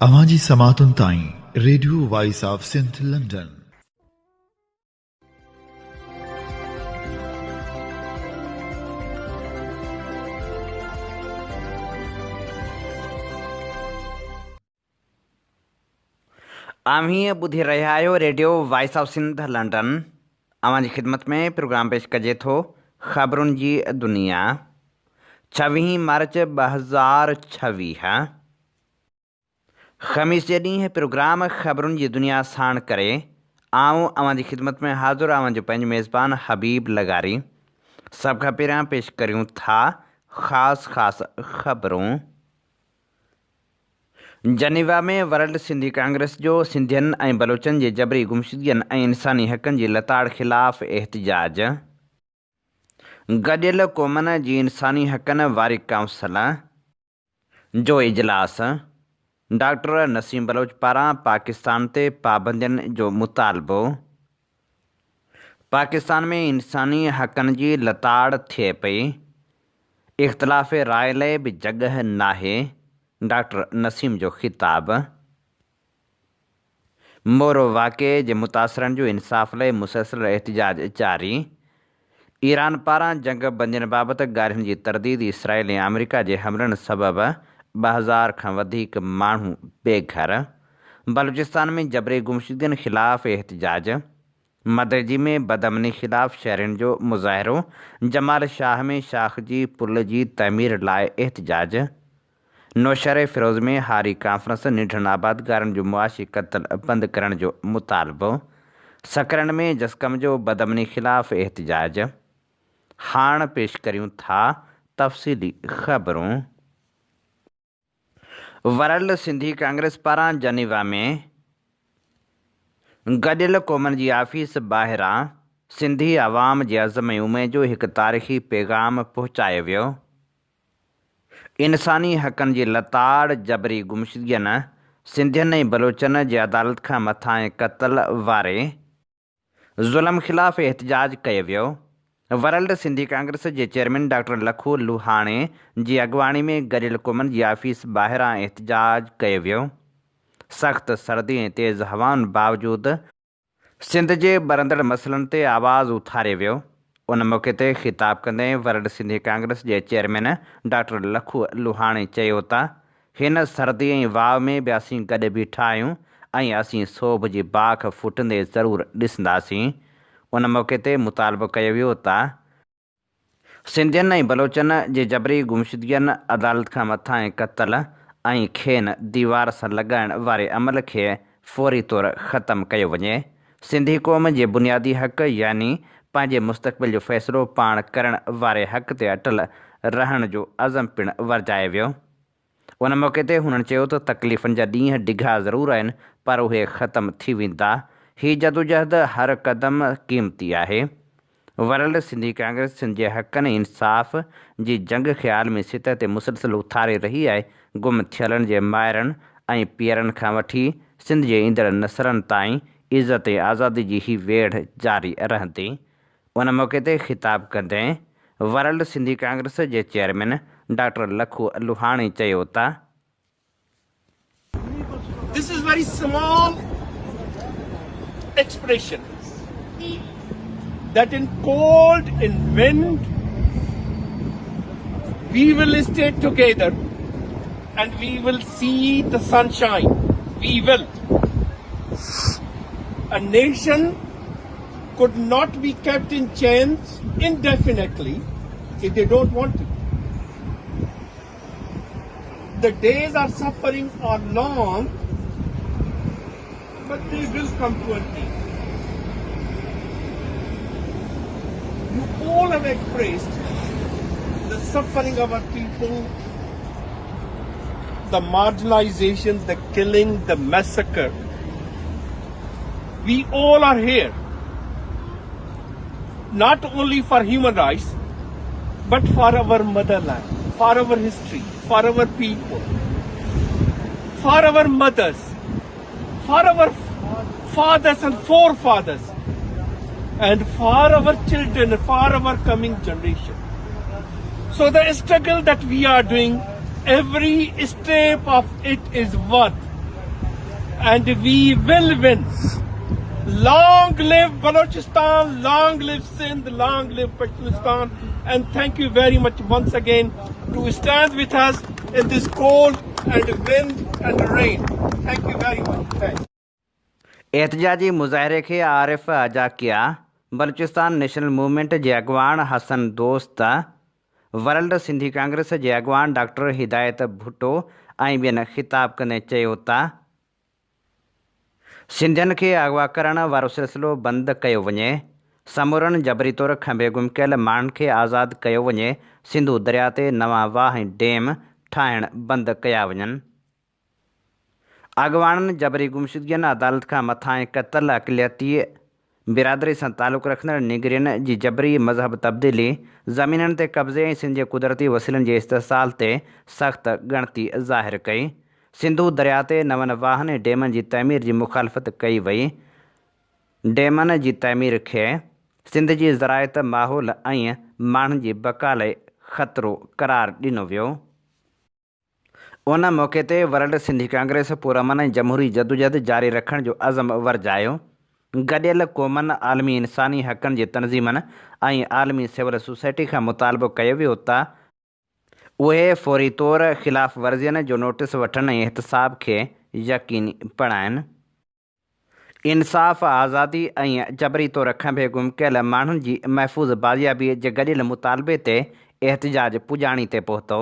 अवांजी समातुन ताईं radio voice of Sindh London. आम्ही ॿुधी रहिया आहियो radio voice of Sindh London. अवांजी ख़िदमत में प्रोग्राम पेश कजे थो ख़बरुनि जी दुनिया। 26 मार्च 2026 ख़मीस जे ॾींहुं प्रोग्राम ख़बरुनि जी दुनिया साण करे आऊं अवांजी ख़िदमत में हाज़ुर आवां जो पंहिंजो मेज़बान हबीब लगारी। सभ खां पहिरियां पेश करियूं था ख़ासि ख़बरूं। जनीवा में वर्ल्ड सिंधी कांग्रेस जो सिंधियुनि ऐं बलोचनि जे जबरी गुमशुदगियुनि ऐं इंसानी हक़नि जी लताड़ ख़िलाफ़ एहतिजाज। गॾियल क़ौमनि जी इंसानी हक़नि वारी काउंसिल जो इजलास। डॉक्टर नसीम बलोच पारां पाकिस्तान ते पाबंदियुनि जो मुतालबो। पाकिस्तान में इंसानी हक़नि जी लताड़ थिए पई, इख़्तिलाफ़ राय लाइ बि जॻह नाहे। डॉक्टर नसीम जो ख़िताब। मोरो वाक़े जे मुतासिरनि जो इंसाफ़ लाइ मुसलसिल एहतिजाज जारी। ईरान पारां जंग बंदियुनि बाबति ॻाल्हियुनि जी तरदीद। इसराइल ऐं अमेरिका जे हमलनि सबबि 2000 खां वधीक माण्हू बेघर। बलूचिस्तान में जबरी गुमशुदगियुनि ख़िलाफ़ एहतिजाज। मदरजी में बदअमनी ख़िलाफ़ शहरियुनि जो मुज़ाहिरो। जमाल शाह में शाख जी पुल जी तमीर लाइ एहतिजाज। नौशहर फ़िरोज़ में हारी कॉन्फ्रेंस। निढनि आबादगारनि जो मुआशी क़त्ल बंदि करण जो मुतालबो। सकरन में जस्कम जो बदअमनी ख़िलाफ़ एहतिजाज। हाणे पेश करियूं था तफ़सीली ख़बरूं। वर्ल्ड सिंधी कांग्रेस पारां जनीवा में गॾियल क़ौमनि जी आफ़ीस ॿाहिरां सिंधी अवाम जे अज़म ऐं उमेद जो हिकु तारीख़ी पैगाम पहुचायो वियो। इंसानी हक़नि जी लताड़, जबरी गुमशुदगियुनि, सिंधियुनि ऐं बलोचनि जे अदालत खां मथां ऐं क़त्ल वारे ज़ुल्म ख़िलाफ़ एहतिजाज कयो वियो। वर्ल्ड सिंधी कांग्रेस जे चेयरमैन डॉक्टर लखू लुहाणे जी अॻुवाणी में गॾियल क़ौमनि जी आफ़ीस ॿाहिरां एहतिजाज कयो वियो। सख़्त सर्दी ऐं तेज़ हवाउनि बावजूदि सिंध जे ॿरंदड़ मसइलनि ते आवाज़ु उथारियो वियो। उन मौक़े ते ख़िताब कंदे वर्ल्ड सिंधी कांग्रेस जे चेयरमैन डॉक्टर लखू लुहाणे चयो त हिन सर्दी ऐं वाव में बि असीं गॾु बीठा आहियूं ऐं असीं सोभ जी बाख फुटंदे ज़रूरु ॾिसंदासीं। उन मौक़े ते मुतालबो कयो वियो त सिंधियुनि ऐं बलोचनि जे जबरी गुमशुदगियुनि, अदालत खां मथां ऐं क़त्ल ऐं खेनि दीवार सां लॻाइण वारे अमल खे फ़ौरी तौरु ख़तमु कयो वञे। सिंधी क़ौम जे बुनियादी हक़ यानी पंहिंजे मुस्तक़बिल जो फ़ैसिलो पाण करण वारे हक़ ते अटल रहण जो अज़म पिणु वरजायो वियो। उन मौक़े ते हुननि चयो त तकलीफ़ुनि जा ॾींहं डिघा ज़रूरु आहिनि पर उहे ख़तमु थी वेंदा। हीअ जदोजहद हर क़दम क़ीमती आहे। वर्ल्ड सिंधी कांग्रेस सिंध जे हक़नि ऐं इंसाफ़ जी जंग खे आलमी सतह ते मुसलसिल उथारे रही आहे। गुम थियलनि जे माइरनि ऐं पीअरनि खां वठी सिंध जे ईंदड़ नसलनि ताईं इज़त ऐं आज़ादी जी ही वेढ़ जारी रहंदी। उन मौक़े ते ख़िताब कंदे वर्ल्ड सिंधी कांग्रेस जे चेयरमैन डॉक्टर लखू लुहाणे चयो त This is very small expression that in cold, in wind, we will stay together and we will see the sunshine. We will. A nation could not be kept in chains indefinitely if they don't want it. The days of suffering are long, but they will come to an end. You all have expressed the suffering of our people, the marginalization, the killing, the massacre. We all are here, not only for human rights, but for our motherland, for our history, for our people, for our mothers, for our fathers and forefathers, and for our children, for our coming generation. So the struggle that we are doing, every step of it is worth and we will win. Long live Balochistan, long live Sindh, long live Pakistan, and thank you very much once again to stand with us in this cold and wind and rain. Thank you very much. Thanks. एहतजाजी मुजाहरे खे आरिफ अजा किया Balochistan national movement जे अॻवान हसन दोस्त world Sindhi Congress जे अॻवान doctor हिदायत भुट्टो ऐं ॿियनि ख़िताब कंदे चयो त सिंधियुनि खे अगवा करण वारो सिलसिलो बंदि कयो वञे, समूरनि जबरी तौरु खंभे गुम कयल माण्हुनि खे आज़ादु कयो वञे, सिंधु दरिया ते नवां वाह ऐं डेम ठाहिण बंदि कया वञनि। अॻवाननि जबरी गुमशुदगियुनि अदालत खां मथां क़तल अक़लियती बिरादरी सां तालुक़ु रखंदड़ निगरियुनि जी जबरी मज़हब तब्दीली, ज़मीननि ते कब्ज़े ऐं सिंध जे कुदरती वसीलनि जे इस्तेसाल ते सख़्त ॻणती ज़ाहिर कई। सिंधु दरिया ते नवनि वाहनि ऐं डेमनि जी तइमीर जी मुखालफ़त कई वई। डेमनि जी तइमीर खे सिंध जी ज़राइत, माहौल ऐं माण्हुनि जी बका लाइ ख़तरो क़रार ॾिनो वियो। उन मौक़े ते वर्ल्ड सिंधी कांग्रेस पुरअमन ऐं जमहूरी जदोजहद जारी रखण जो अज़म वरजायो। गॾियल क़ौमनि, आलमी इंसानी हक़नि जी तनज़ीमनि ऐं आलमी सिविल सोसाइटी खां मुतालबो कयो वियो त उहे फ़ौरी तौरु ख़िलाफ़ वर्ज़ियुनि जो नोटिस वठनि ऐं एहतसाब खे यकीनी बणाइनि। इंसाफ़, आज़ादी ऐं जबरी तौरु खंभे गुम कयल माण्हुनि जी महफ़ूज़ बाज़ियाबीअ जे गॾियल मुतालबे ते एहतजाज पुॼाणी ते पहुतो।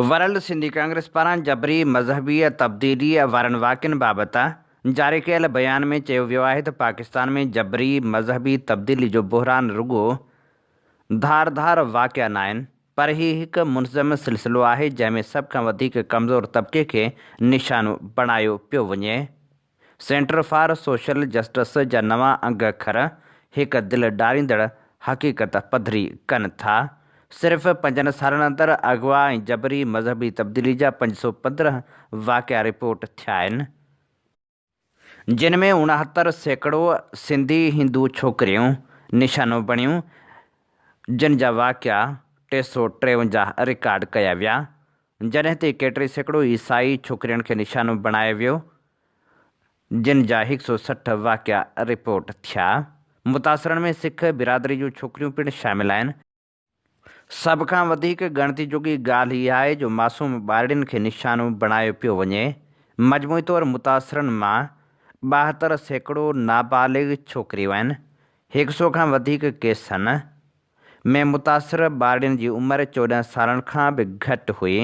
वर्ल्ड सिंधी कांग्रेस पारां जबरी मज़हबी तब्दीली वारनि वाक़िअनि बाबति जारी कयल बयान में चयो वियो आहे त पाकिस्तान में जबरी मज़हबी तब्दीली जो बहरान रुॻो धार वाक़िआ न आहिनि, पर हीउ हिकु मुनज़म सिलसिलो आहे जंहिंमें सभ खां वधीक कमज़ोर तबिके खे निशानो बणायो पियो वञे। सेंटर फॉर सोशल जस्टिस जा नवां अंग अखर हिकु दिलि ॾारींदड़ हक़ीक़त पधरी कनि था। सिर्फ़ 5 सालनि अंदरि अगवा ऐं जबरी मज़हबी तब्दीली जा 515 वाक़िआ रिपोर्ट थिया आहिनि, जिन में 69% सिंधी हिंदू छोकिरियूं निशानो बणियूं, जिन जा वाक़िआ 353 रिकॉर्ड कया विया, जॾहिं ते 31% ईसाई छोकिरियुनि खे निशानो बणायो वियो, जिन जा 160 वाक़िआ रिपोर्ट थिया। मुतासिरनि में सिख बिरादरी जूं छोकिरियूं पिणु शामिल आहिनि। सभ खां वधीक ॻणती जोगी ॻाल्हि हीअ आहे जो मासूम ॿारड़ियुनि खे निशानो बणायो पियो वञे। मजमूई तौरु मुतासिरनि मां 72% नाबालिग छोकिरियूं आहिनि। 100 खां वधीक केसनि में मुतासिर ॿारड़ियुनि जी उमिरि 14 सालनि खां बि घटि हुई।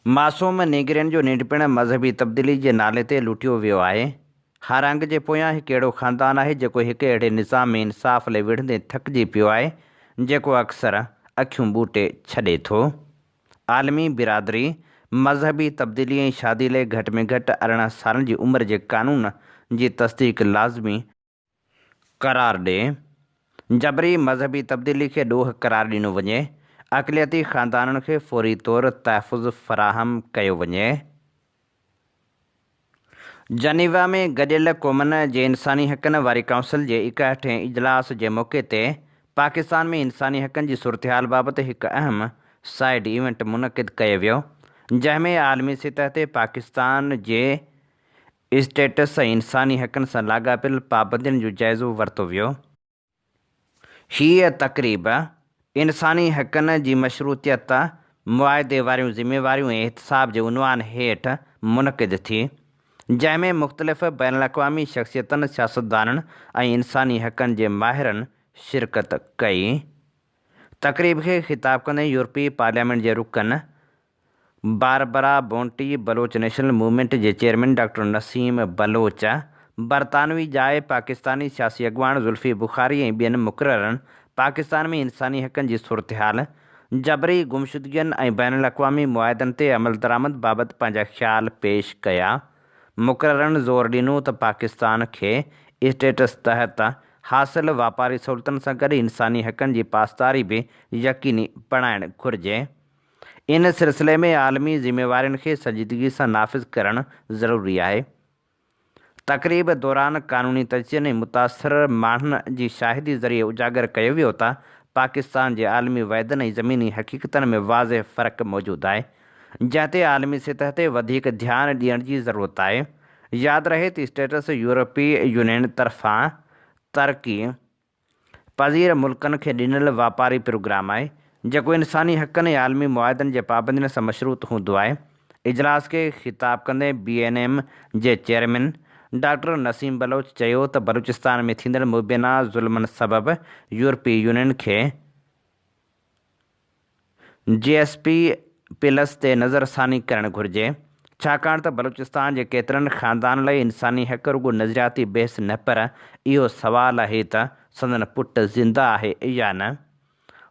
मासूम निगरियुनि जो निंड पिणु मज़हबी तब्दीली जे नाले ते लुटियो वियो आहे। हर अंग जे पोयां हिकु अहिड़ो ख़ानदान आहे जेको हिकु अहिड़े निज़ाम में इंसाफ़ लाइ विढ़ंदे थकिजी पियो आहे, जेको अक्सर अखियूं ॿूटे छॾे थो। आलमी बिरादरी मज़हबी तब्दीली ऐं शादी लाइ घटि में घटि 18 सालनि जी उमिरि जे क़ानून जी तस्दीक लाज़मी क़रार ॾे। जबरी मज़हबी तब्दीली खे ॾोह क़रार ॾिनो वञे। अक़लियती ख़ानदाननि खे फ़ौरी तौरु तहफ़ुज़ फ़राहम कयो वञे। जनीवा में गॾियल क़ौमनि जे इंसानी हक़नि वारी काउंसिल जे 61हें इजलास जे मौक़े ते पाकिस्तान में इंसानी हक़नि जी सूरतहाल बाबति हिकु अहम साइड इवेंट मुनक़िद कयो वियो, जंहिंमें आलमी सतह ते पाकिस्तान जे स्टेटस ऐं इंसानी हक़नि सां लाॻापियल पाबंदियुनि जो जाइज़ो वरितो वियो। हीअ तक़रीब इंसानी हक़नि जी मशरूतियत, मुआहिदे वारियूं ज़िम्मेवारियूं ऐं एहतसाब जे उनवान हेठि मुनक़िद थी, जंहिंमें मुख़्तलिफ़ बैन अल-अक़वामी शख़्सियतनि, सियासतदाननि ऐं इंसानी हक़नि जे माहिरनि शिरकत कई। तक़रीब खे ख़िताब कंदे यूरोपी पार्लियामेंट जे रुकन बारबरा बोंटी, बलोच नेशनल मूवमेंट जे चेयरमैन डॉक्टर नसीम बलोच, बरतानवी जाइ पाकिस्तानी सियासी अॻवान ज़ुल्फ़ी बुख़ारी ऐं ॿियनि मुक़ररनि पाकिस्तान में इंसानी हक़नि जी सूरतहाल, जबरी गुमशुदगियुनि ऐं बैन अल-अक़वामी मुआहिदनि ते अमल दरामद बाबति पंहिंजा ख़्याल पेश कया। मुक़ररनि ज़ोर ॾिनो त पाकिस्तान खे स्टेटस तहत हासिल वापारी सहूलियतुनि सां गॾु इंसानी हक़नि जी पासदारी बि यकीनी बणाइणु घुरिजे। इन सिलसिले में आलमी ज़िम्मेवारियुनि खे संजीदगी सां नाफ़िज़ करणु ज़रूरी आहे। तक़रीब दौरान क़ानूनी तजज़ियनि ऐं मुतासिर माण्हुनि जी शाहिदी ज़रिए उजागर कयो वियो त पाकिस्तान जे आलमी वाइदनि ऐं ज़मीनी हक़ीक़तनि में वाज़िह फ़र्क़ु मौजूदु आहे। जंहिं ते आलमी सतह ते वधीक ध्यानु ॾियण जी ज़रूरत आहे। यादि रहे त स्टेटस यूरोपीय यूनियन तरफ़ां तरक़ी पज़ीर मुल्कनि खे ॾिनल वापारी प्रोग्राम आहे जेको इंसानी हक़नि ऐं आलमी मुआदनि जे पाबंदियुनि सां मशरूत हूंदो आहे। इजलास खे ख़िताब कंदे BNM जे चेयरमैन डॉक्टर नसीम बलोच चयो त बलूचिस्तान में थींदड़ मुबैना ज़ुल्मनि सबबि यूरोपीय यूनियन खे GSP+ ते नज़रसानी करणु घुरिजे, छाकाणि त बलूचिस्तान जे केतिरनि ख़ानदान लाइ इंसानी हक़ रुॻो नज़रियाती बहस न पर इहो सुवालु आहे त संदन पुटु ज़िंदा आहे या न।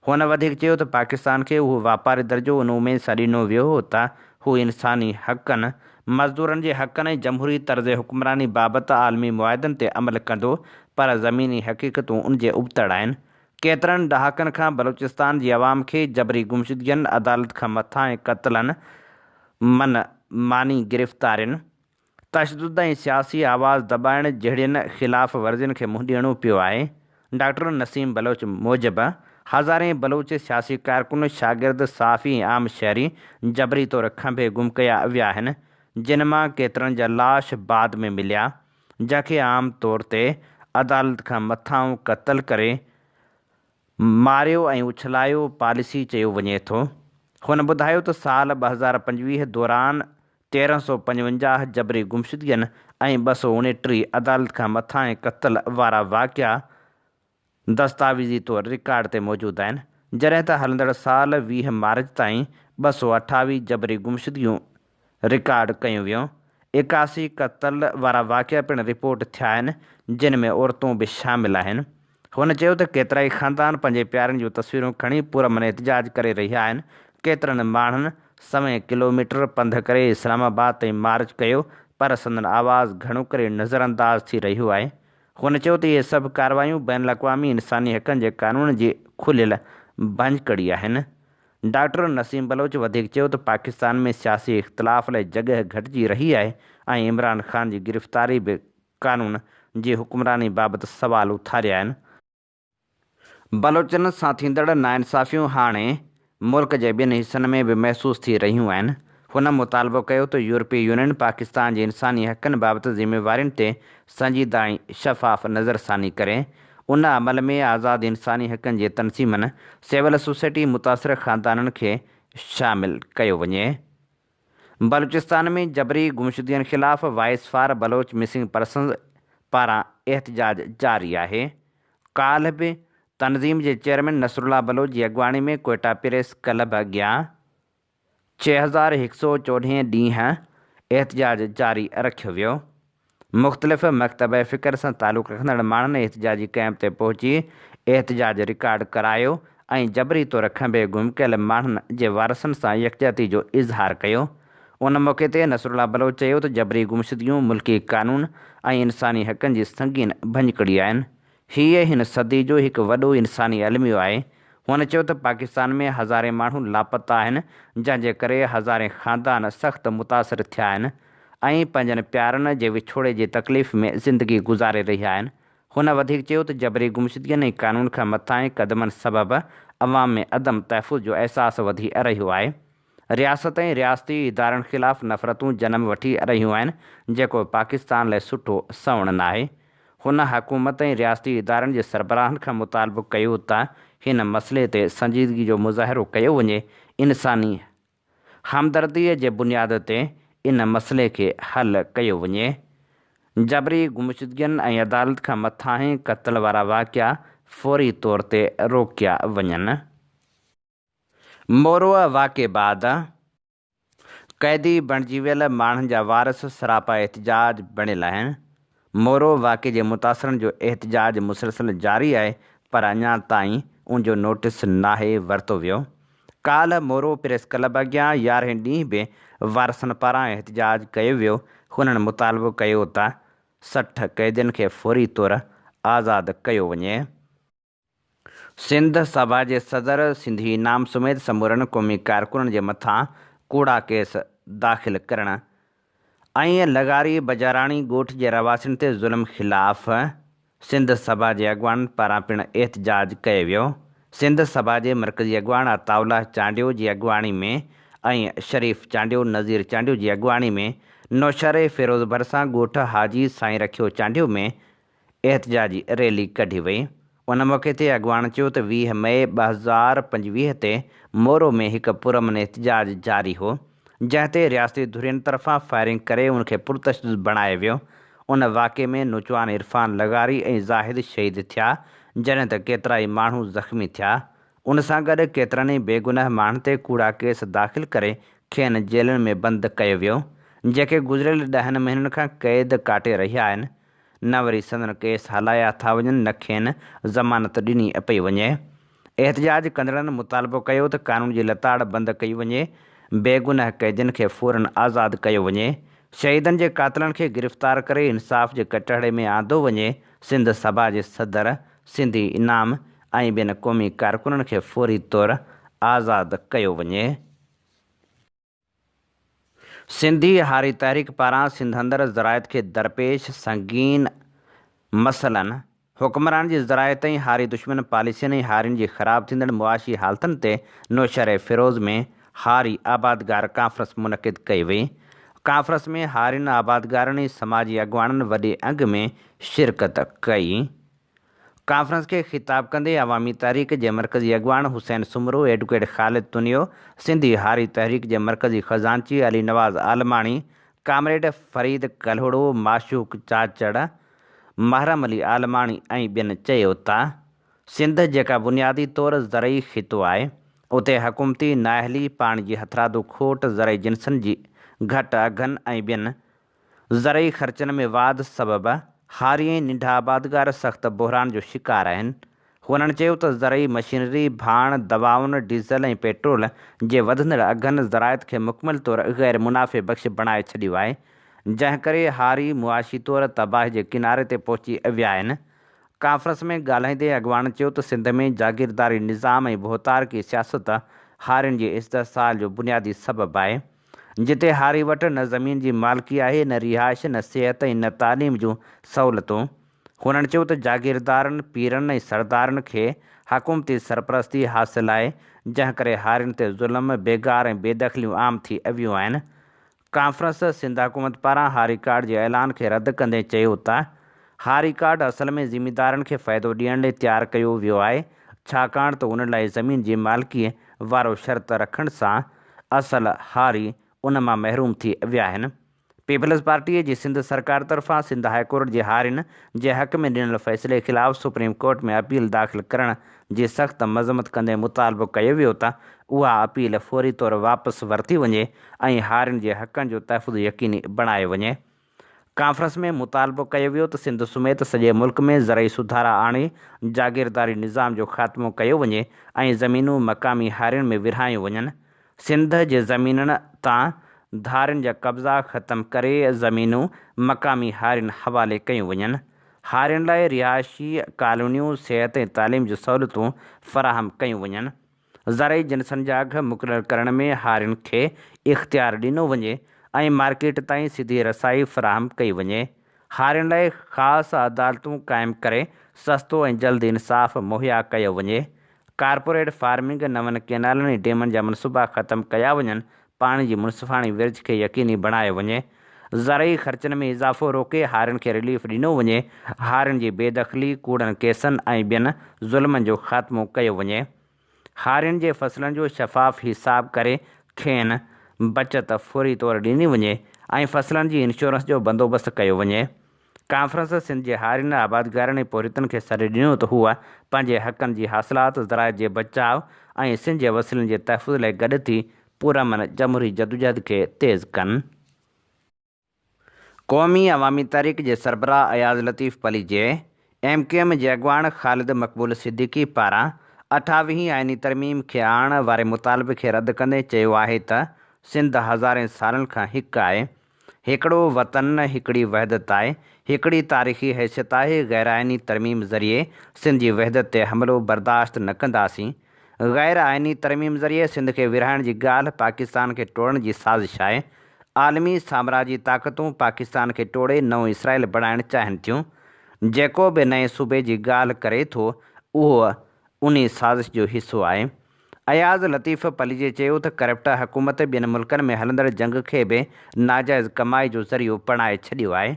हुन वधीक चयो त पाकिस्तान खे उहो वापारी दर्जो उन उमेद सां ॾिनो वियो हो त हू इंसानी हक़नि, मज़दूरनि जे हक़नि ऐं जमहूरी तर्ज़ हुक्मरानी बाबति आलमी मुआदनि ते अमल कंदो, पर ज़मीनी हक़ीक़तूं उन जे उबतड़ आहिनि। केतिरनि ॾहाकनि खां बलूचिस्तान जी अवाम खे जबरी गुमशुदगियुनि, अदालत खां मथां ऐं क़त्लनि, मानी गिरफ़्तारियुनि, तशदुद ऐं सियासी आवाज़ दॿाइण जहिड़ियुनि ख़िलाफ़ वर्ज़ियुनि खे मुंहुं ॾियणो पियो आहे। डॉक्टर नसीम बलोच मूजिबि हज़ारे बलूच सियासी कारकुन, शागिर्द, साफ़ी ऐं आम शहरी जबरी तौरु खंभे गुम कया विया आहिनि, जिन मां केतिरनि जा लाश बाद में मिलिया, जंहिंखे आम तौर ते अदालत खां मथां क़त्ल करे मारियो ऐं उछलायो पॉलिसी चयो वञे थो। हुन ॿुधायो त साल 2025 दौरान 1355 जबरी गुमशुदगियुनि ऐं 229 अदालत खां मथां क़त्ल वारा वाक़िया दस्तावेज़ी तौरु रिकॉर्ड ते मौजूदु आहिनि, जॾहिं त हलंदड़ साल 20 मार्च ताईं 228 जबरी गुमशुदगियूं रिकॉर्ड कयूं वियूं। 81 क़त्ल वारा वाक़िया पिणु रिपोर्ट थिया आहिनि, जिन में औरतूं बि शामिल आहिनि। हुन चयो त केतिरा ई ख़ानदान पंहिंजे प्यारनि जूं तस्वीरूं खणी पुरमन एहतजाज करे रहिया आहिनि। केतिरनि माण्हुनि 100 किलोमीटर पंधु करे इस्लामाबाद ताईं मार्च कयो, पर संदन आवाज़ घणो करे नज़रअंदाज थी रहियो आहे। हुन चयो त इहे सभु कार्रवायूं बैन अक़वामी इंसानी हक़नि जे कानून जी खुलियल भंजकड़ी आहिनि। डॉक्टर नसीम बलोच वधीक चयो त पाकिस्तान में सियासी इख़्तिलाफ़ लाइ जॻह घटिजी रही आहे ऐं इमरान ख़ान जी गिरफ़्तारी बि कानून जी हुक्मरानी बाबति सवाल उथारिया आहिनि। बलोचनि सां थींदड़ नाइंसाफ़ियूं हाणे मुल्क जे ॿियनि हिसनि में बि महसूस थी रहियूं आहिनि। हुन मुतालबो कयो त यूरोपीय यूनियन पाकिस्तान जे इंसानी हक़नि बाबति ज़िम्मेवारियुनि ते संजीदा ऐं शफ़ाफ़ नज़रसानी करे। उन अमल में आज़ाद इंसानी हक़नि जे तनसीमनि, सिविल सोसाइटी, मुतासिर ख़ानदाननि खे शामिल कयो वञे। बलूचिस्तान में जबरी गुमशुदगियुनि ख़िलाफ़ voice for Baloch missing persons पारां एहतजाज जारी आहे। काल्ह बि तनज़ीम जे चेयरमैन नसरुल्लाह बलोच जी अॻुवाणी में कोयटा प्रेस क्लब अॻियां 6114 ॾींहं एहतजाज जारी रखियो वियो। मुख़्तलिफ़ मकतब फ़िक्र सां तालुक़ रखंदड़ माण्हुनि एहतजाजी कैंप ते पहुची एहतजाज रिकॉर्ड करायो ऐं जबरी तौरु खंभे गुम कयल माण्हुनि जे वारसनि सां यकजहती जो इज़हार कयो। उन मौक़े ते नसरुल्लाह बलोच चयो त जबरी गुमशुदगियूं मुल्की कानून ऐं इंसानी हक़नि जी संगीन भंजकड़ी आहिनि। हीअ हिन सदी जो हिकु वॾो इंसानी अलमियो आहे। हुन चयो त पाकिस्तान में हज़ारे माण्हू लापता आहिनि, जंहिंजे करे हज़ारे ख़ानदान सख़्तु मुतासिर थिया आहिनि ऐं पंहिंजनि प्यारनि जे विछोड़े जी तकलीफ़ में ज़िंदगी गुज़ारे रहिया आहिनि। हुन वधीक चयो त जबरी गुमशुदगियुनि ऐं कानून खां मथां क़दमनि सबबि अवाम में अदम तहफ़ुज़ जो अहसासु वधी रहियो आहे। रियासत ऐं रियासती इदारनि ख़िलाफ़ नफ़रतूं जनम वठी रहियूं आहिनि, जेको पाकिस्तान लाइ सुठो सवण न आहे। हुन हुकूमत ऐं रियासती इदारनि जे सरबराहनि खां मुतालबो कयो त हिन मसइले ते संजीदगी जो मुज़ाहिरो कयो वञे। इंसानी हमदर्दीअ जे बुनियाद ते इन मसइले खे हल कयो वञे। जबरी गुमशुदगियुनि ऐं अदालत खां मथां क़त्ल वारा वाक़िया फ़ौरी तौर ते रोकिया वञनि। मोरो वाक़े बाद क़ैदी बणिजी वियल माण्हुनि जा वारस सरापा एहतजाज बणियल आहिनि। मोरो वाक़े जे मुतासिरनि जो एहतजाज मुसलसल जारी आहे, पर अञा ताईं उनजो नोटिस नाहे वरितो वियो। काल्ह मोरो प्रेस क्लब अॻियां 11 ॾींहं बि वारसनि पारां एहतजाज कयो वियो। हुननि मुतालबो कयो त 60 क़ैदियुनि खे फ़ौरी तौरु आज़ादु कयो वञे। सिंध सभा जे सदर सिंधी इनाम समेत समूरनि क़ौमी कारकुननि जे मथां कूड़ा केस दाख़िल करणु ऐं लगारी बजाराणी ॻोठ जे रवासियुनि ते ज़ुल्म ख़िलाफ़ सिंध सभा जे अॻुवाणनि पारां पिणु एहतजाज कयो वियो। सिंध सभा जे मरकज़ी अॻुवाण अताउल्लाह चांडियो जी अॻुवाणी में ऐं शरीफ़ चांडियो नज़ीर चांडियो जी अॻुवाणी में नौशहरे फिरोज़ भरिसां ॻोठ हाजी साईं रखियो चांडियो में एहतजाजी रैली कढी वई। उन मौक़े ते अॻुवाण चयो त 20 मई 2025 ते मोरो में हिकु पुरमन एहतजाज जारी हो, जंहिं ते रियासती धुरियुनि तरफ़ां फायरिंग करे उनखे पुरतशदुद बणायो वियो। उन वाक़े में नुचवान इरफान लगारी ऐं ज़ाहिद शहीद थिया, जॾहिं त केतिरा ई माण्हू ज़ख़्मी थिया। उन सां गॾु केतिरनि ई बेगुनाह माण्हुनि ते कूड़ा केस दाख़िल करे खेनि जेलुनि में बंदि कयो वियो, जेके गुज़िरियल 10 महीननि खां क़ैद काटे रहिया आहिनि। न वरी संदन केस हलाया था वञनि, न खेनि ज़मानत ॾिनी पई वञे। एहतजाज कंदड़नि मुतालबो कयो त क़ानून जी लताड़ बंदि कई वञे, बेगुनाह कैदियुनि खे फ़ौरन आज़ादु कयो वञे, शहीदनि जे क़ातिलनि खे गिरफ़्तार करे इंसाफ़ जे कटहरे में आंदो वञे, सिंध सभा जे सदर, सिंधी इनाम ऐं ॿियनि क़ौमी कारकुननि खे फ़ौरी तौरु आज़ादु कयो वञे। सिंधी हारी तहरीक पारां सिंध अंदरि ज़राइत खे दरपेश संगीन मसइलनि, हुक्मरान जी ज़राइत ऐं हारी दुश्मन पॉलिसियुनि ऐं हारियुनि जी ख़राब थींदड़ मुआशी हालतुनि ते नौशहरे फिरोज़ में हारी आबादगार कॉन्फ्रेंस मुनक़िद कई वई। कॉन्फ्रेंस में हारियुनि आबादगारनि ऐं समाजी अॻुवाननि वॾे अंग में शिरकत कई। कॉन्फ्रेंस के ख़िताब कंदे अवामी तहरीक जे मरकज़ी अॻुवान हुसैन सुमरो, एडवोकेट ख़ालिद तुनियो, सिंधी हारी तहरीक जे मरकज़ी ख़ज़ानची अली नवाज़ आलमाणी, कामरेड फरीद कल्होड़ो, माशूक चाचड़, महरम अली आलमाणी ऐं ॿियनि चयो त सिंध जेका बुनियादी तौरु ज़रई ख़ितो आहे, उते हुकूमती नाअहली, पाणी जी हथरादू खोट, ज़रई जिन्सनि जी घटि अघनि ऐं ॿियनि ज़रई ख़र्चनि में वाध सबबि हारी ऐं नंढा आबादगार सख़्तु बहिरान जो शिकार आहिनि। हुननि चयो त ज़रई मशीनरी, भाण, दवाउनि, डीज़ल ऐं पेट्रोल जे वधंदड़ अघनि ज़राइत खे मुकमल तौरु ग़ैर मुनाफ़े बख़्श बणाए छॾियो आहे, जंहिं करे हारी मुआशी तौरु तबाही जे किनारे ते पहुची विया आहिनि। कॉन्फ्रेंस में ॻाल्हाईंदे अॻुवान चयो त सिंध में जागीरदारी निज़ाम ऐं बोहतारकी सियासत हारियुनि जे इस्तेसाल जो बुनियादी सबबु आहे, जिते हारी वटि न ज़मीन जी मालिकी आहे, न रिहाइश, न सिहत ऐं न तालीम जूं सहूलियतूं। हुननि चयो त जागीरदारनि, पीरनि ऐं सरदारनि खे हुकूमती सरपरस्ती हासिलु आहे, जंहिं करे हारियुनि ते ज़ुल्म, बेगार ऐं बेदख़लियूं आम थी वियूं आहिनि। कॉन्फ्रेंस सिंध हुकूमत पारां हारी कार्ड जे ऐलान खे रद्द कंदे चयो त हारी कार्ड असल में ज़मींदारनि खे फ़ाइदो ॾियण लाइ तयारु कयो वियो आहे, छाकाणि त उन लाइ ज़मीन जी मालिकीअ वारो शर्त रखण सां असल हारी उन मां महरूम थी विया आहिनि। पीपल्स पार्टीअ जी सिंध सरकार तरफ़ां सिंध हाईकोर्ट जे हारियुनि जे हक़ में ॾिनल फ़ैसिले ख़िलाफ़ सुप्रीम कोर्ट में अपील दाख़िल करण जी सख़्तु मज़म्मत कंदे मुतालबो कयो वियो त उहा अपील फ़ौरी तौरु वापसि वरिती वञे ऐं हारियुनि जे हक़नि जो तहफ़ुज़ यकीनी बणायो वञे। कॉन्फ्रेंस में मुतालबो कयो वियो त सिंध समेत सॼे मुल्क में ज़रई सुधारा आणे जागीरदारी निज़ाम जो ख़ात्मो कयो वञे ऐं ज़मीनूं मक़ामी हारियुनि में विरहायूं वञनि। सिंध जे ज़मीननि तां धारियुनि जा कब्ज़ा ख़तमु करे ज़मीनूं मक़ामी हारियुनि हवाले कयूं वञनि। हारियुनि लाइ रिहाइशी कॉलोनियूं, सिहत ऐं तालीम जूं सहूलियतूं फ़राहम कयूं वञनि। ज़रई जिन्सनि जा अघ मुक़ररु करण में हारियुनि खे इख़्तियार ॾिनो वञे ऐं मार्केट ताईं सिधी रसाई फ़राहम कई वञे। हारियुनि लाइ ख़ासि अदालतूं क़ाइमु करे सस्तो ऐं जल्द इंसाफ़ मुहैया कयो वञे। कारपोरेट फार्मिंग, नवनि कैनालनि ऐं डेमनि जा मनसूबा ख़तमु कया वञनि। पाणी जी मुनसिफ़ाणी विर्ज खे यकीनी बणायो वञे। ज़रई ख़र्चनि में इज़ाफ़ो रोके हारियुनि खे रिलीफ ॾिनो वञे। हारियुनि जी बेदख़ली, कूड़नि केसनि ऐं ॿियनि ज़ुल्मनि जो ख़ात्मो कयो वञे। हारियुनि जे फ़सलनि जो शफ़ाफ़ हिसाब करे खेनि बचत फ़ौरी तौरु ॾिनी वञे ऐं फ़सलनि जी इंश्योरेंस जो बंदोबस्तु कयो वञे। कॉन्फ्रेंस सिंध जे हारियुनि, आबादगारनि ऐं पौरितनि खे सॾु ॾिनो त हूअ पंहिंजे हक़नि जी हासिलात, ज़राइत जे बचाव ऐं सिंध जे वसीलनि जे तहफ़ुज़ लाइ गॾु थी पुरअमन जमहूरी जदोजहद खे तेज़ कनि। क़ौमी अवामी तहरीक जे सरबराह अयाज़ लतीफ़ पली जे MKM जे अॻुवान ख़ालिद मक़बूल सिद्दीकी पारां 28वीं आइनी तरमीम खे आणण वारे मुतालबे खे रद्द कंदे चयो आहे त सिंध हज़ारे सालनि खां हिकु आहे। हिकिड़ो वतन, हिकिड़ी वहदत आहे, हिकिड़ी तारीख़ी हैसियत आहे। ग़ैर आइनी तरमीम ज़रिए सिंध जी वहदत ते हमिलो बर्दाश्त न कंदासीं। ग़ैर आइनी तरमीम ज़रिए सिंध खे विरहाइण जी ॻाल्हि पाकिस्तान खे टोड़ण जी साज़िश आहे। आलमी साम्राजी ताक़तूं पाकिस्तान खे टोड़े नओं इसराइल बणाइणु चाहिनि थियूं। जेको बि नए सूबे जी ॻाल्हि करे थो, उहो उन साज़िश जो हिसो आहे। अयाज़ लतीफ़ पलीजे चयो त करप्ट हुकूमत ॿियनि मुल्कनि में हलंदड़ जंग खे बि नाजाइज़ कमाई जो ज़रियो बणाए छॾियो आहे।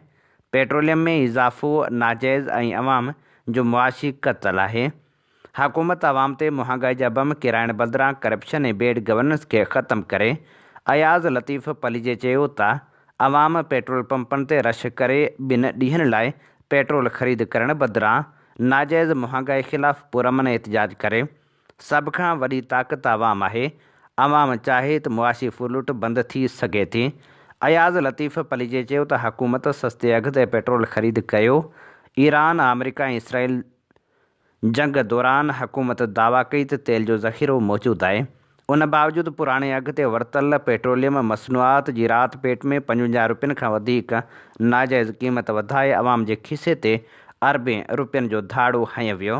पेट्रोलियम में इज़ाफ़ो नाजाइज़ ऐं अवाम जो मुआशी क़त्ल आहे। हुकूमत अवाम ते महांगाई जा बम किराइण बदिरां करप्शन ऐं बेड गवर्नेंस खे ख़तमु करे। अयाज़ लतीफ़ पलीजे चयो त अवाम पेट्रोल पंपनि ते रश करे 2 ॾींहनि लाइ पेट्रोल ख़रीद करण बदिरां नाजाइज़ महांगाई ख़िलाफ़ पुरमन एहतजाज करे। सभ खां वॾी ताक़त अवाम आहे। अवाम चाहे त मुआशी फुलूट बंदि थी सघे थी। अयाज़ लतीफ़ पलीजे चयो त हुकूमत सस्ते अघ ते पेट्रोल ख़रीद कयो। ईरान अमेरिका ऐं इसराइल जंग दौरान हुकूमत दावा कई त तेल जो ज़ख़ीरो मौजूदु आहे। उन बावजूदि पुराणे अघ ते वरितल पेट्रोलियम मसनूआत जी राति पेट में 55 रुपयनि खां वधीक नाजाइज़ क़ीमत वधाए अवाम जे खीसे ते अरबें रुपयनि जो धाड़ो हंयो वियो।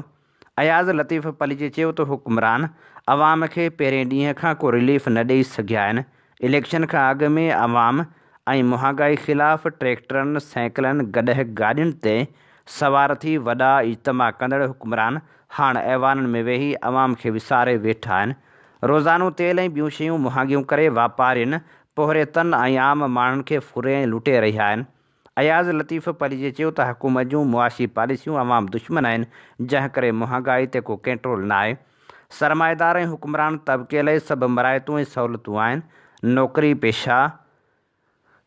अयाज़ लतीफ़ पलीजे चयो त हुक्मरान अवाम खे पहिरें ॾींहं खां को रिलीफ न ॾेई सघिया आहिनि। इलेक्शन खां अॻु में अवाम ऐं महांगाई ख़िलाफ़ ट्रैक्टरनि सैकलनि गॾह गाॾियुनि ते सवार थी वॾा इज्तमा कंदड़ हुक्मरान हाणे ऐवाननि में वेही अवाम खे विसारे वेठा आहिनि। रोज़ानो तेल ऐं ॿियूं शयूं महांगियूं करे वापारियुनि पोहरेतनि ऐं आम माण्हुनि खे फुरे लुटे रहिया आहिनि। अयाज़ लतीफ़ पलीजे चयो त हुकूमत जूं मुआशी पॉलिसियूं अवाम दुश्मन आहिनि, जंहिं करे महांगाई ते को कंट्रोल न आहे। सरमाएदार ऐं हुक्मरान तबिके लाइ सभु मराइतूं ऐं सहूलियतूं आहिनि। नौकिरी पेशा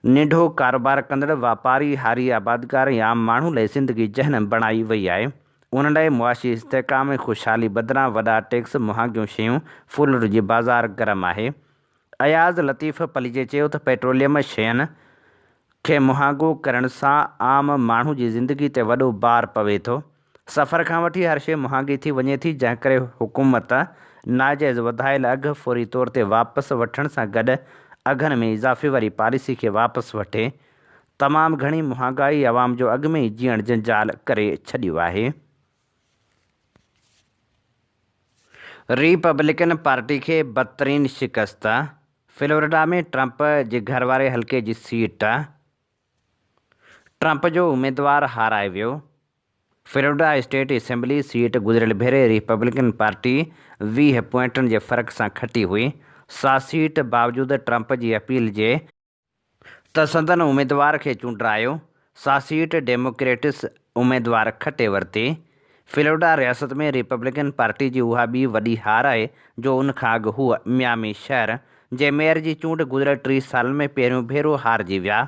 निंढो कारोबार कंदड़ वापारी हारी आबादगार ऐं आम माण्हू लाइ ज़िंदगी जहनम बणाई वई आहे। उन लाइ मुआशी इस्तेहकाम ऐं ख़ुशहाली बदिरां वॾा टैक्स महांगियूं शयूं फुलूट जी बाज़ार गरम आहे। अयाज़ लतीफ़ पलीजे चयो त पेट्रोलियम शयुनि खे महांगो करण सां आम माण्हू जी ज़िंदगी ते वॾो भार पवे थो। सफ़र खां वठी हर शइ महांगी थी वञे थी, जंहिं करे हुकूमत नाजाइज़ वधायल अघ फौरी तौर ते वापसि वठण सां गॾु अघनि में इज़ाफ़े वारी पॉलिसी खे वापसि वठे। तमामु घणी महांगाई अवाम जो अॻु में ई जीअण जंजाल करे छॾियो आहे। रिपब्लिकन पार्टी खे बदतरीन शिकस्त। फ्लोरिडा में ट्रंप जे घर वारे हल्के जी सीट ट्रंप जो उम्मीदवार हाराए वियो। फ्लोरिडा स्टेट असेंबली सीट गुज़िरियल भेरे रिपब्लिकन पार्टी 20 पॉइंटनि जे फ़र्क़ सां खटी हुई। सा सीट बावजूदि ट्रंप जी अपील जे त संदन उम्मीदवार खे चूंडायो, सा सीट डेमोक्रेटिस उम्मीदवार खटे वरिती। फ्लोरिडा रियासत में रिपब्लिकन पार्टी जी उहा ॿी वॾी हार आहे जो उन खां अॻु हूअ मियामी शहर जे मेयर जी चूंड गुज़िरियल 30 सालनि में पहिरियों भेरो हारजी विया।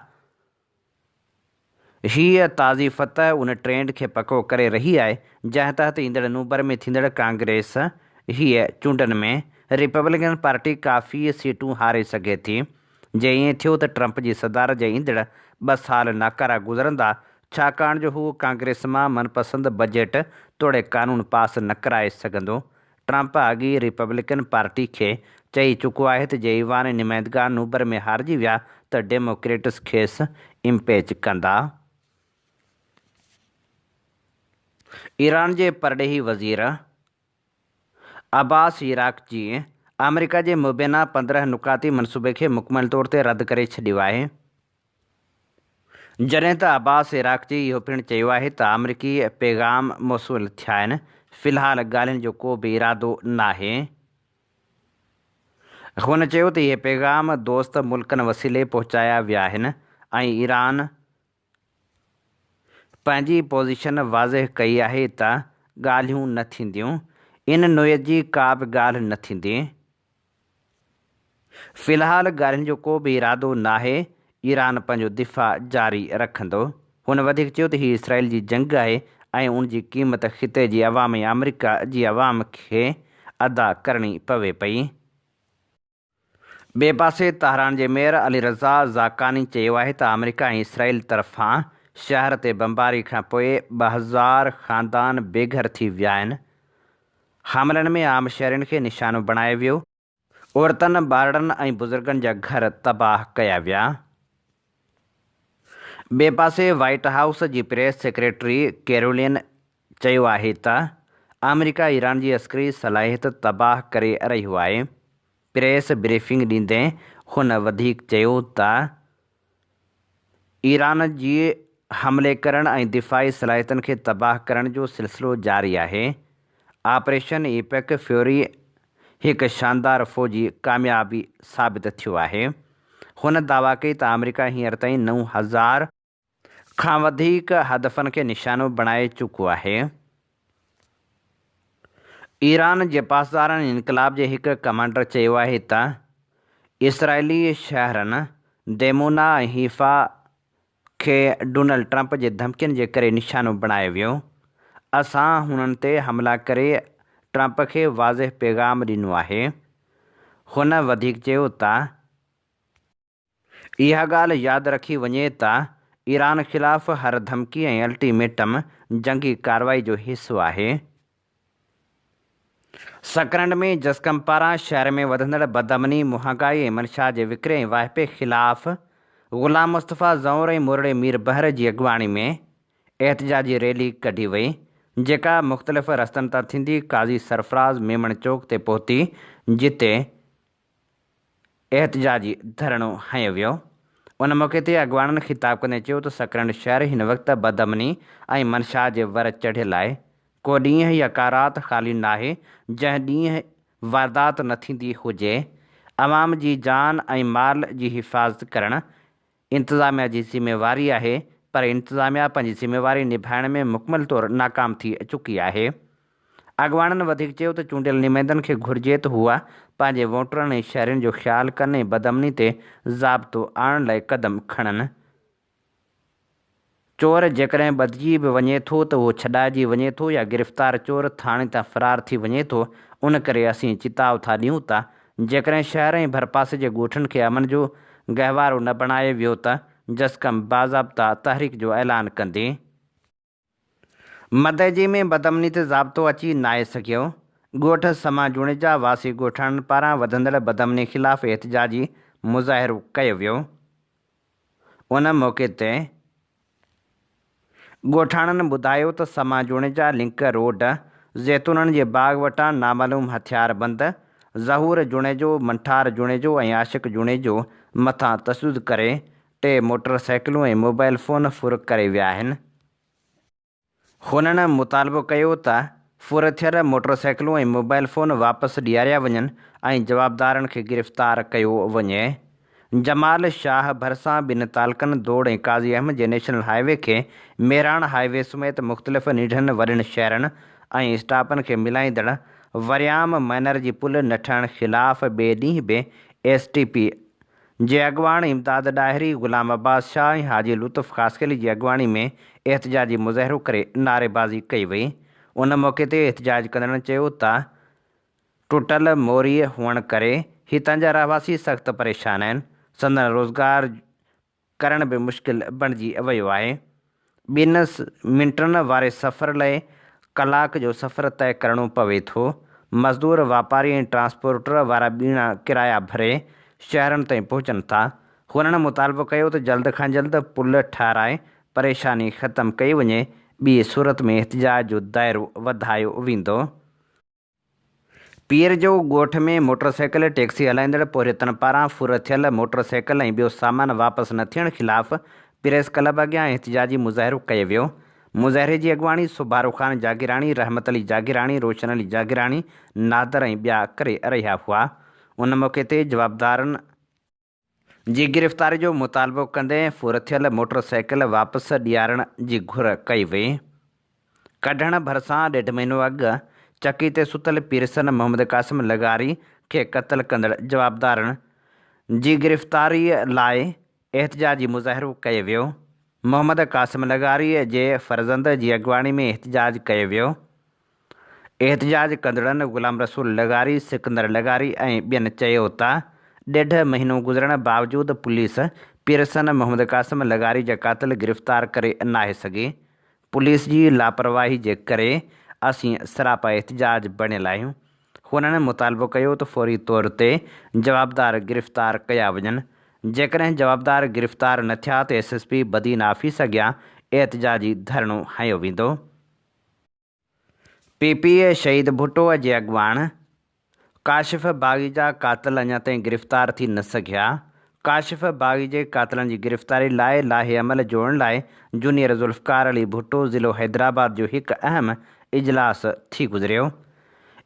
हीअ ताज़ी फतह उन ट्रेंड खे पको करे रही आहे जंहिं तहत ईंदड़ नवंबर में थींदड़ कांग्रेस हीअ चूंडनि में रिपब्लिकन पार्टी काफ़ी सीटूं हारे सघे थी। जे ईअं थियो त ट्रंप जी सदारत जे ईंदड़ 2 साल नाकारा गुज़रंदा, छाकाणि जो हू कांग्रेस मां मनपसंद बजट तोड़े कानून पास न कराए सघंदो। ट्रंप अॻी रिपब्लिकन पार्टी खे चई चुको आहे त जे ईवान नुमाइंदगा नवंबर में हारजी विया त डेमोक्रेट्स खेसि इम्पीच कंदा। ईरान जे परॾेही वज़ीर अब्बास इराक़ची अमेरिका जे मुबैना 15 नुकाती मनसूबे खे मुकमल तौर ते रद्द करे छॾियो आहे। जॾहिं त अब्बास इराक़ची इहो पिणु चयो आहे त अमरीकी पैगाम मौसूल थिया आहिनि। फ़िलहाल ॻाल्हियुनि जो को बि इरादो नाहे। हुन चयो त इहे पैगाम दोस्त मुल्कनि वसीले पहुचाया विया आहिनि ऐं ईरान पंहिंजी पोज़ीशन वाज़िह कई आहे त ॻाल्हियूं न थींदियूं, इन नोयत जी का बि ॻाल्हि न थींदी। फ़िलहाल ॻाल्हियुनि जो को बि इरादो नाहे। ईरान पंहिंजो दिफ़ा जारी रखंदो। हुन वधीक चयो त हीअ इसराइल जी जंग आहे ऐं उन जी क़ीमत ख़िते जी अवाम ऐं अमेरिका जी अवाम खे अदा करणी पवे पई। ॿिए पासे तहरान जे मेयर अली रज़ा ज़ाकानी चयो आहे त अमेरिका ऐं इसराइल तरफ़ां शहर ते बमबारी खां पोइ 2000 ख़ानदान बेघर थी विया आहिनि। हमलनि में आम शहरनि खे निशानो बणायो वियो। औरतनि, ॿारनि ऐं बुज़ुर्गनि जा घर तबाह कया विया। ॿिए पासे वाइट हाउस जी प्रेस सेक्रेटरी कैरोलिन चयो आहे त अमेरिका ईरान जी अस्करी सलाहियत तबाह करे रहियो आहे। प्रेस ब्रीफिंग ॾींदे हुन वधीक चयो त ईरान जी हमले करण ऐं दिफ़ाई सलाहियतुनि खे तबाह करण जो सिलसिलो जारी आहे। ऑपरेशन इपेक फ्यूरी हिकु शानदार फ़ौजी कामयाबी साबित थियो आहे। हुन दावा कई त अमेरिका हींअर ताईं 9000 खां वधीक हदफ़नि खे निशानो बणाए चुको आहे। ईरान जे पासदारनि इनक़लाब जे हिकु कमांडर चयो आहे त इसराइली शहरनि देमोना ऐं हीफ़ा खे डोनाल्ड ट्रंप जे धमकियुनि जे करे निशानो बणायो वियो। असां हुननि ते हमला करे ट्रंप खे वाज़िह पैगाम ॾिनो आहे। हुन वधीक चयो त इहा ॻाल्हि यादि रखी वञे त ईरान ख़िलाफ़ हर धमकी ऐं अल्टीमेटम जंगी कार्रवाई जो हिसो आहे। सकरंड में जस्कम पारां शहर में वधंदड़ बदअमनी, महांगाई ऐं मनशा जे विकिरे ऐं वाइपे ख़िलाफ़ ग़ुलाम मुस्तफ़ा ज़ौर ऐं मुरड़े मीर बहर जी अॻुवाणी में एहतिजाजी रैली कढी वई, जेका मुख़्तलिफ़ रस्तनि तां थींदी काज़ी सरफराज़ मेमण चौक ते पहुती, जिते एहतिजाजी धरणो हंयो वियो। उन मौक़े ते अॻुवाणनि ख़िताब कंदे चयो त सकरंड शहर हिन वक़्तु बदअमनी ऐं मनशा जे वर चढ़ियल आहे। को ॾींहुं या का राति ख़ाली नाहे जंहिं ॾींहुं वारदात न थींदी हुजे। अवाम जी जान ऐं माल जी हिफ़ाज़त करणु इंतिज़ामिया जी ज़िम्मेवारी आहे, पर इंतिज़ामिया पंहिंजी ज़िम्मेवारी निभाइण में मुकमल तौरु नाकाम थी चुकी आहे। अॻुवाणनि वधीक चयो त चूंडियल नुमाइंदनि खे घुरिजे त हुआ पंहिंजे वोटरनि ऐं शहरियुनि जो ख़्यालु कनि ऐं बदअमनी ते ज़ाब्तो आणण लाइ क़दम खणनि। चोर जेकॾहिं ॿधिजी बि वञे थो त उहो छॾाइजी वञे थो या गिरफ़्तार चोर थाणे तां फ़रार थी वञे थो। उन करे असीं चिताव था ॾियूं त जेकॾहिं शहर ऐं भरपासे जे ॻोठनि खे अमन जो गहवारो न बणायो वियो त जस्कम बाज़ाब्ता तहरीक जो ऐलान कंदी। मदइजी में बदअमनी ते ज़ाब्तो अची नाहे सघियो। ॻोठ समा जुणेजा वासी ॻोठाणनि पारां वधंदड़ बदअमनी ख़िलाफ़ एहतिजाजी मुज़ाहिरो कयो वियो। उन मौक़े ते ॻोठाणनि ॿुधायो त समा जुणेजा लिंक रोड, ज़ैतूननि जे बाग़ वटां नामालूम हथियारबंद ज़हूर जुणेजो, मंठार जुणेजो ऐं आशिक़ जुणेजो मथां तशदुद करे 3 मोटरसाइकिलूं ऐं मोबाइल फ़ोन फुर करे विया आहिनि। हुननि मुतालबो कयो त फुर थियल मोटरसाइकिलूं ऐं मोबाइल फ़ोन वापसि ॾियारिया वञनि ऐं जवाबदारनि खे गिरफ़्तार कयो वञे। जमाल शाह भरिसां 2 तालकनि दौड़ ऐं काज़ी अहमद जे नेशनल हाईवे खे मेराण हाईवे समेत मुख़्तलिफ़ निढनि वॾनि शहरनि ऐं स्टापनि खे मिलाईंदड़ वरियाम मैनर जी पुल न ठहण ख़िलाफ़ ॿिए ॾींहुं बि SDP जे अॻुवाण इमदाद ॾाहिरी, ग़ुलाम अब्बास शाह ऐं हाजी लुत्फ़ ख़ासकेली जी अॻुवाणी में एहतिजाजी मुज़ाहिरो करे नारेबाज़ी कई वई। उन मौक़े ते एहतिजाज कंदड़नि चयो त टुटल मोरी हुअण करे हितां जा रहवासी सख़्तु परेशान आहिनि। संदन रोज़गार करण बि मुश्किल बणिजी वियो आहे। 2 मिंटनि वारे सफ़र लाइ कलाक जो सफ़र तय करणो पवे थो। मज़दूर, वापारी ऐं ट्रांसपोर्टर वारा ॿीणा किराया भरे शहरनि ताईं पहुचनि था। हुननि मुतालबो कयो त जल्द खां जल्द पुल ठाराए परेशानी ख़तमु कई वञे, ॿी सूरत में एहतिजाज जो दाइरो वधायो वेंदो। पीर जो ॻोठ में मोटरसाइकिल टैक्सी हलाईंदड़ पोरियतनि पारां फुर थियल मोटरसाइकिल ऐं ॿियो सामान वापसि न थियण ख़िलाफ़ प्रेस क्लब अॻियां एहतिजाजी मुज़ाहिरो कयो वियो। मुज़ाहिरे जी अॻुवाणी सुबारो ख़ान जागीराणी, रहमत अली जागीराणी, रोशन अली जागीराणी, नादर ऐं ॿिया करे रहिया हुआ। उन मौक़े ते जवाबदारनि जी गिरफ़्तारी जो मुतालबो कंदे फुर थियल मोटरसाइकिल वापसि ॾियारण जी घुर कई वई। कढण भरिसां 1.5 महीनो अॻु चकी ते सुतल पीरसन मोहम्मद क़ासिम लगारी खे क़त्ल कंदड़ जवाबदारनि जी गिरफ़्तारीअ लाइ एहतिजाजी मुज़ाहिरो कयो वियो। मोहम्मद क़ासिम लगारीअ जे फ़र्ज़ंद जी अॻुवाणी में एहतिजाज कयो वियो। एहतिजाज कंदड़नि ग़ुलाम रसूल लगारी, सिकंदर लगारी ऐं ॿियनि चयो त 1.5 महीनो गुज़रण बावजूदि पुलिस पीरसन मोहम्मद क़ासिम लगारी जा क़ातिल गिरफ़्तार करे नाहे सघी। पुलिस जी लापरवाही जे करे असीं सरापा एहतिजाज बणियल आहियूं। हुननि मुतालबो कयो त फ़ौरी तौर ते जवाबदार गिरफ़्तार कया वञनि। जेकॾहिं जवाबदार गिरफ़्तार न थिया त SSP बदीन आफ़ीस अॻियां एहतिजाजी धरणो हंयो वेंदो। PPA शहीद भुट्टो जे अॻुवाण काशिफ़ बाग़ी जा क़ातिल अञा ताईं गिरफ़्तार थी न सघिया। काशिफ़ बाग़ी जे क़ातिलनि जी गिरफ़्तारी लाइ लाहे अमल जोड़ण लाइ जूनियर ज़ुल्फ़कार अली भुट्टो ज़िलो हैदराबाद जो हिकु अहम इजलास थी गुज़रियो।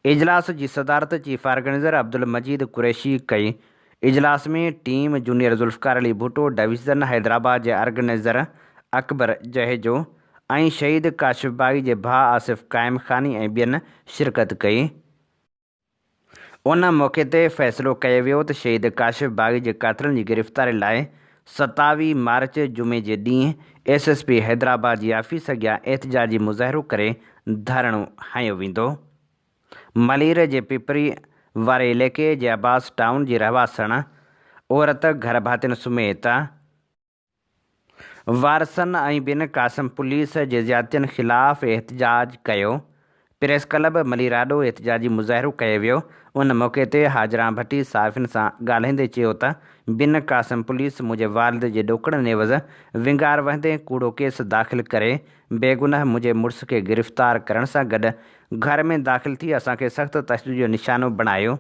इजलास जी सदारत चीफ ऑर्गेनाइजर अब्दुल मजीद कुरैशी कई। इजलास में team junior Zulfikar Ali Bhutto division Hyderabad जे ऑर्गेनाइज़र अकबर जहेजो ऐं शहीद काशिफ़ बागी जे भाउ आसिफ़ क़ाइम ख़ानी ऐं ॿियनि शिरकत कई। उन मौक़े ते फ़ैसिलो कयो वियो त शहीद काशिफ़ बागी जे कातिलनि जी गिरफ़्तारी लाइ 27 मार्च जुमे जे ॾींहुं SSP हैदराबाद जी ऑफिस अॻियां एहतिजाजी मुज़ाहिरो करे धरणो हंयो वेंदो। मलीर जे पिपरी वारे इलाइक़े जे अब्बास टाउन जी रहवासण औरत घर भातियुनि समेत वारसनि ऐं ॿियनि क़ासिम पुलिस जे ज़्यादतियुनि ख़िलाफ़ एहतिजाज कयो। प्रेस क्लब मलीराडो एहतिजाजी मुज़ाहिरो कयो वियो। उन मौक़े ते हाजरा भट्टी सहाफ़ियुनि सां ॻाल्हाईंदे चयो त बिन क़ासिम पुलिस मुंहिंजे वालिद जे ॾोकड़नि नेवज़ विंगार वहंदे कूड़ो केस दाख़िल करे बेगुनाह मुंहिंजे मुड़ुस खे गिरफ़्तार करण सां गॾु घर में दाख़िल थी असांखे सख़्तु तशदुद जो निशानो बणायो।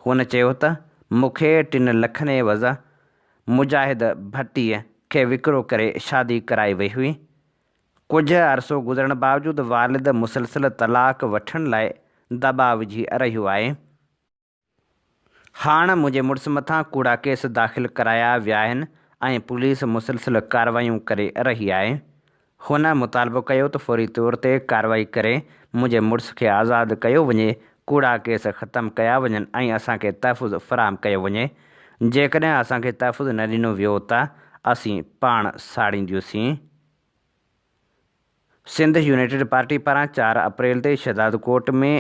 हुन चयो त मूंखे 3 लख एवज़ मुजाहिद भट्टीअ खे विकिरो करे शादी कराई वई हुई। कुझु अरसो गुज़रण बावजूदि वालिद मुसलसिल तलाक वठण लाइ दबाउ विझी रहियो आहे। हाणे मुंहिंजे मुड़ुस मथां कूड़ा केस दाख़िल कराया विया आहिनि ऐं पुलिस मुसलसिल कार्रवाइयूं करे रही आहे। हुन मुतालबो कयो त फ़ौरी तौर ते कार्रवाई करे मुंहिंजे मुड़ुस खे आज़ादु कयो वञे, कूड़ा केस ख़तमु कया वञनि ऐं असांखे तहफ़ुज़ फ़राहम कयो वञे। जेकॾहिं असांखे तहफ़ुज़ न ॾिनो वियो त असीं पाण साड़ींदासीं। सिंध यूनाइटेड पार्टी पारां 4 अप्रैल ते शहदादकोट में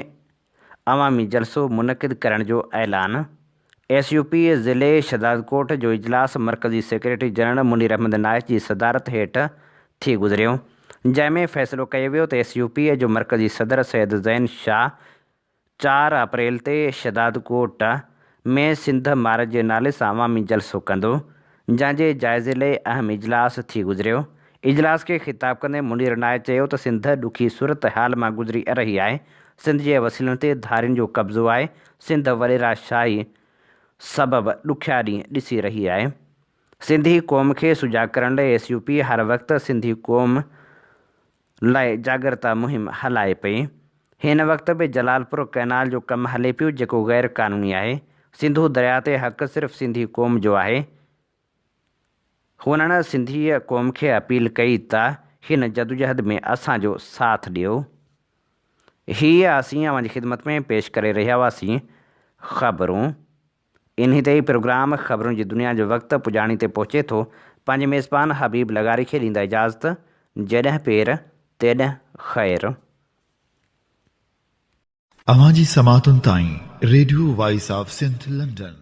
अवामी जलसो मुनक़िद करण जो ऐलान। SUP ज़िले शहदादकोट जो इजलास मरकज़ी सेक्रेटरी जनरल मुनीर अहमद नाइस जी सदारत हेठि थी गुज़रियो, जंहिंमें फ़ैसिलो कयो वियो त SUP जो मरकज़ी सदर सैयद ज़ैन शाह 4 अप्रैल ते शहदादकोट में सिंध मार्च जे नाले सां अवामी जलसो कंदो, जंहिंजे जाइज़े लाइ अहम इजलास थी गुज़रियो। इजलास खे ख़िताब कंदे मुनीर नाइस चयो त सिंध ॾुखी सूरत हाल मां गुज़री रही आहे। सिंध जे वसीलनि ते धारियुनि जो कब्ज़ो आहे। सिंध वॾेरा शाही सबबि ॾुखिया ॾींहं ॾिसी रही आहे। सिंधी क़ौम खे सुजाॻ करण लाइ SUP हर वक़्तु सिंधी क़ौम लाइ जागरता मुहिम हलाए पई। हिन वक़्त बि जलालपुर कैनाल जो कमु हले पियो, जेको ग़ैर क़ानूनी आहे। सिंधू दरिया ते हक़ सिर्फ़ु सिंधी क़ौम जो आहे। हुननि सिंधी क़ौम खे अपील कई त हिन जदोजहद में असांजो साथ ॾियो। हीअ असीं अव्हांजी ख़िदमत में पेश करे रहिया हुआसीं ख़बरूं। इन्ही ते ई प्रोग्राम ख़बरुनि जी दुनिया जो वक़्तु पुॼाणी ते पहुचे थो। पंहिंजे मेज़बान हबीब लगारी खे ॾींदा इजाज़त। जॾहिं पेर तेॾहिं ख़ैरु। अवांजी समातुनि ताईं radio voice of Sindh London.